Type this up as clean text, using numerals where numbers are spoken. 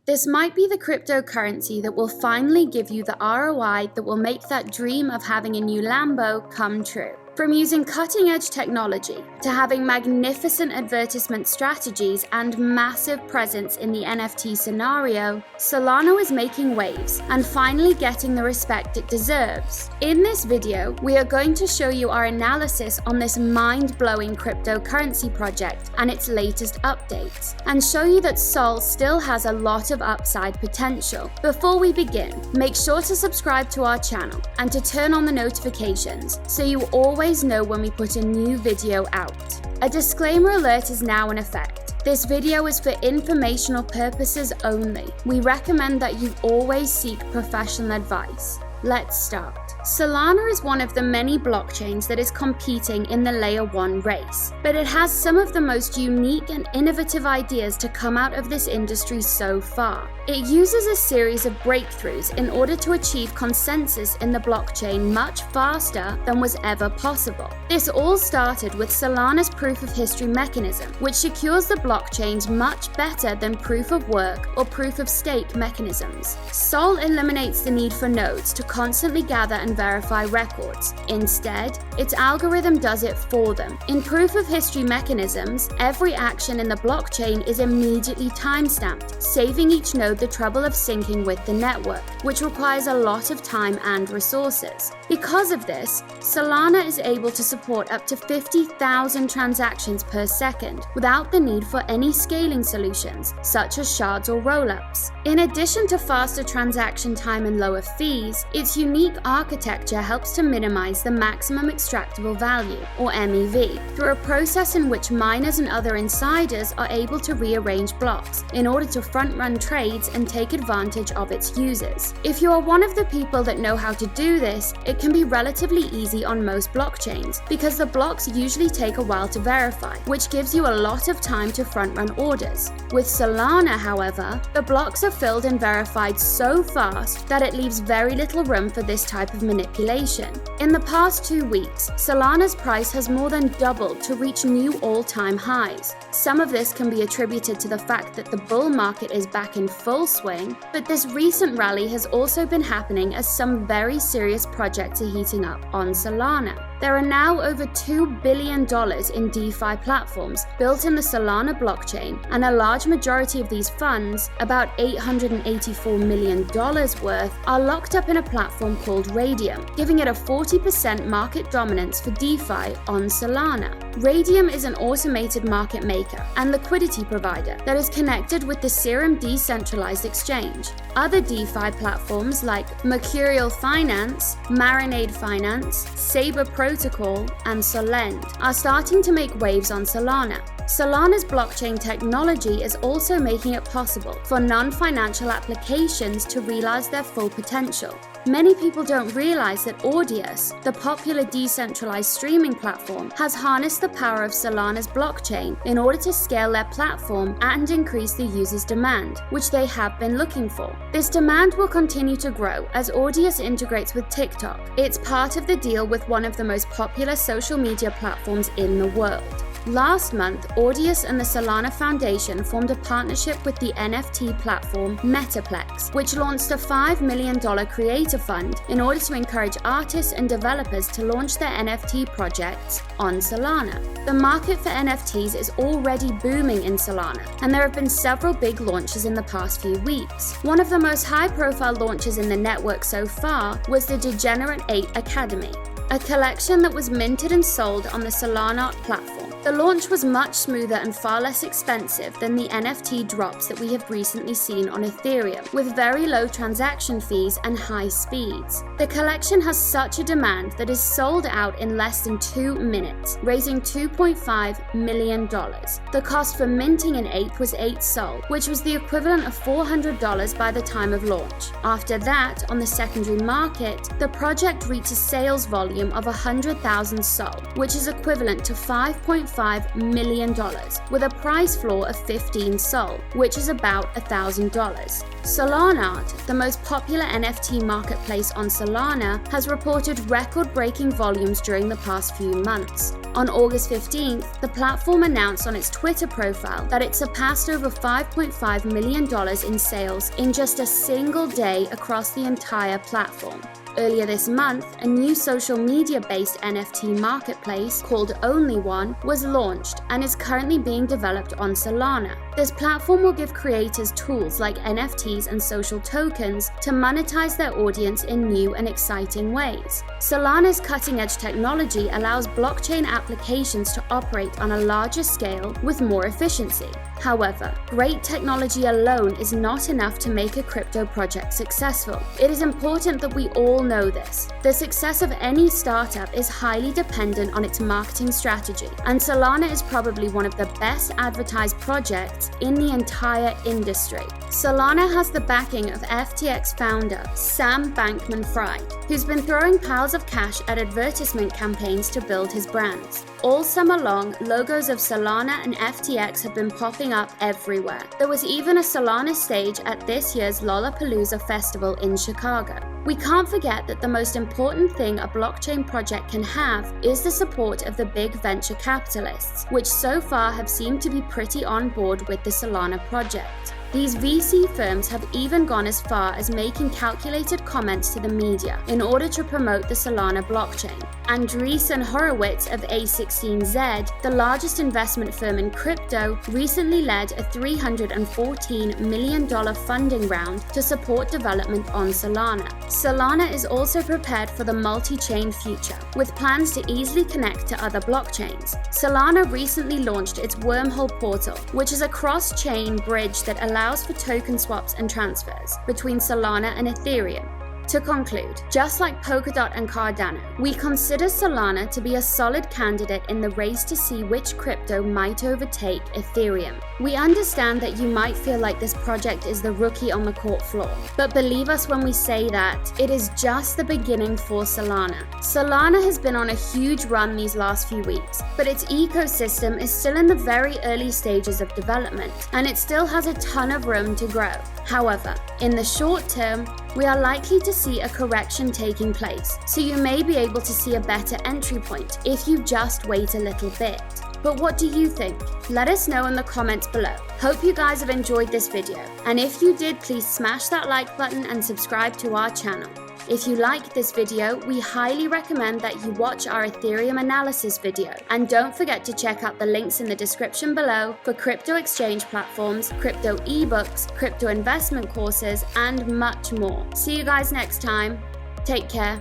This might be the cryptocurrency that will finally give you the ROI that will make that dream of having a new Lambo come true. From using cutting-edge technology to having magnificent advertisement strategies and massive presence in the NFT scenario, Solana is making waves and finally getting the respect it deserves. In this video, we are going to show you our analysis on this mind-blowing cryptocurrency project and its latest updates, and show you that Sol still has a lot of upside potential. Before we begin, make sure to subscribe to our channel and to turn on the notifications so you always know when we put a new video out. A disclaimer alert is now in effect. This video is for informational purposes only. We recommend that you always seek professional advice. Let's start. Solana is one of the many blockchains that is competing in the Layer 1 race, but it has some of the most unique and innovative ideas to come out of this industry so far. It uses a series of breakthroughs in order to achieve consensus in the blockchain much faster than was ever possible. This all started with Solana's proof of history mechanism, which secures the blockchains much better than proof of work or proof of stake mechanisms. Sol eliminates the need for nodes to constantly gather and verify records. Instead, its algorithm does it for them. In proof of history mechanisms, every action in the blockchain is immediately timestamped, saving each node the trouble of syncing with the network, which requires a lot of time and resources. Because of this, Solana is able to support up to 50,000 transactions per second without the need for any scaling solutions, such as shards or rollups. In addition to faster transaction time and lower fees, its unique architecture helps to minimize the maximum extractable value, or MEV, through a process in which miners and other insiders are able to rearrange blocks in order to front-run trades and take advantage of its users. If you are one of the people that know how to do this, it can be relatively easy on most blockchains, because the blocks usually take a while to verify, which gives you a lot of time to front-run orders. With Solana, however, the blocks are filled and verified so fast that it leaves very little room for this type of manipulation. In the past 2 weeks, Solana's price has more than doubled to reach new all-time highs. Some of this can be attributed to the fact that the bull market is back in full swing, but this recent rally has also been happening as some very serious projects are heating up on Solana. There are now over $2 billion in DeFi platforms built in the Solana blockchain, and a large majority of these funds, about $884 million worth, are locked up in a platform called Radium, giving it a 40% market dominance for DeFi on Solana. Radium is an automated market maker and liquidity provider that is connected with the Serum decentralized exchange. Other DeFi platforms like Mercurial Finance, Marinade Finance, Saber Protocol, and Solend are starting to make waves on Solana. Solana's blockchain technology is also making it possible for non-financial applications to realize their full potential. Many people don't realize that Audius, the popular decentralized streaming platform, has harnessed the power of Solana's blockchain in order to scale their platform and increase the users' demand, which they have been looking for. This demand will continue to grow as Audius integrates with TikTok. It's part of the deal with one of the most popular social media platforms in the world. Last month, Audius and the Solana Foundation formed a partnership with the NFT platform Metaplex, which launched a $5 million creator fund in order to encourage artists and developers to launch their NFT projects on Solana. The market for NFTs is already booming in Solana, and there have been several big launches in the past few weeks. One of the most high-profile launches in the network so far was the Degenerate 8 Academy, a collection that was minted and sold on the Solana platform. The launch was much smoother and far less expensive than the NFT drops that we have recently seen on Ethereum, with very low transaction fees and high speeds. The collection has such a demand that is sold out in less than 2 minutes, raising $2.5 million. The cost for minting an ape was 8 Sol, which was the equivalent of $400 by the time of launch. After that, on the secondary market, the project reached a sales volume of 100,000 Sol, which is equivalent to $5.5 $5.5 million, with a price floor of 15 Sol, which is about $1,000. Solana, the most popular NFT marketplace on Solana, has reported record-breaking volumes during the past few months. On August 15th, the platform announced on its Twitter profile that it surpassed over $5.5 million in sales in just a single day across the entire platform. Earlier this month, a new social media-based NFT marketplace called Only One was launched and is currently being developed on Solana. This platform will give creators tools like NFTs and social tokens to monetize their audience in new and exciting ways. Solana's cutting-edge technology allows blockchain applications to operate on a larger scale with more efficiency. However, great technology alone is not enough to make a crypto project successful. It is important that we all know this. The success of any startup is highly dependent on its marketing strategy, and Solana is probably one of the best advertised projects in the entire industry. Solana has the backing of FTX founder Sam Bankman-Fried, who's been throwing piles of cash at advertisement campaigns to build his brands. All summer long, logos of Solana and FTX have been popping up everywhere. There was even a Solana stage at this year's Lollapalooza festival in Chicago. We can't forget that the most important thing a blockchain project can have is the support of the big venture capitalists, which so far have seemed to be pretty on board with the Solana project. These VC firms have even gone as far as making calculated comments to the media in order to promote the Solana blockchain. Andreessen Horowitz of A16Z, the largest investment firm in crypto, recently led a $314 million funding round to support development on Solana. Solana is also prepared for the multi-chain future, with plans to easily connect to other blockchains. Solana recently launched its Wormhole portal, which is a cross-chain bridge that allows for token swaps and transfers between Solana and Ethereum. To conclude, just like Polkadot and Cardano, we consider Solana to be a solid candidate in the race to see which crypto might overtake Ethereum. We understand that you might feel like this project is the rookie on the court floor, but believe us when we say that it is just the beginning for Solana. Solana has been on a huge run these last few weeks, but its ecosystem is still in the very early stages of development, and it still has a ton of room to grow. However, in the short term, we are likely to see a correction taking place, so you may be able to see a better entry point if you just wait a little bit. But what do you think? Let us know in the comments below. Hope you guys have enjoyed this video, and if you did, please smash that like button and subscribe to our channel. If you liked this video, we highly recommend that you watch our Ethereum analysis video, and don't forget to check out the links in the description below for crypto exchange platforms, crypto ebooks, crypto investment courses, and much more. See you guys next time. Take care.